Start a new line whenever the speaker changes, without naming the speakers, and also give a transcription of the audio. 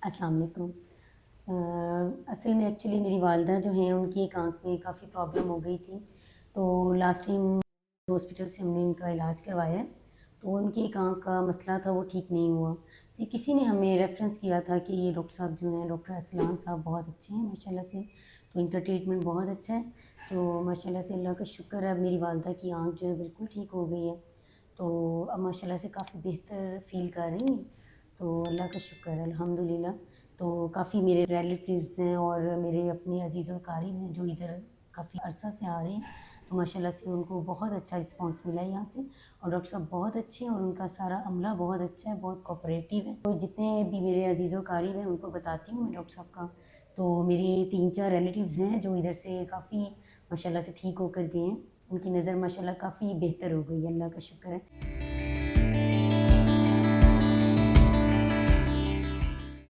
अस्सलाम वालेकुम। असल में एक्चुअली मेरी वालिदा जो हैं उनकी एक आँख में काफ़ी प्रॉब्लम हो गई थी। तो लास्ट टाइम हॉस्पिटल से हमने इनका इलाज करवाया है। तो उनकी एक आँख का मसला था, वो ठीक नहीं हुआ। फिर किसी ने हमें रेफ़रेंस किया था कि ये डॉक्टर साहब जो हैं, डॉक्टर अरसलान साहब बहुत अच्छे हैं माशाल्लाह से। तो इनका ट्रीटमेंट बहुत अच्छा है। तो माशाल्लाह से अल्लाह का शुक्र है, अब मेरी वालिदा की आँख जो है बिल्कुल ठीक हो गई है। तो अब माशाल्लाह से काफ़ी बेहतर फ़ील कर रही हैं। तो अल्लाह का शुक्र है अल्हम्दुलिल्लाह। तो काफ़ी मेरे रिलेटिव्स हैं और मेरे अपने अज़ीज़ व अक़ारीब हैं जो इधर काफ़ी अरसा से आ रहे हैं। तो माशाल्लाह से उनको बहुत अच्छा रिस्पॉन्स मिला है यहाँ से, और डॉक्टर साहब बहुत अच्छे हैं और उनका सारा अमला बहुत अच्छा है, बहुत कोऑपरेटिव है। तो जितने भी मेरे अज़ीज़ व अक़ारीब हैं उनको बताती हूँ मैं डॉक्टर साहब का। तो मेरे 3-4 रिलेटिव्स हैं जो इधर से काफ़ी माशाल्लाह से ठीक होकर गए हैं। उनकी नज़र माशाल्लाह काफ़ी बेहतर हो गई है, अल्लाह का शुक्र है।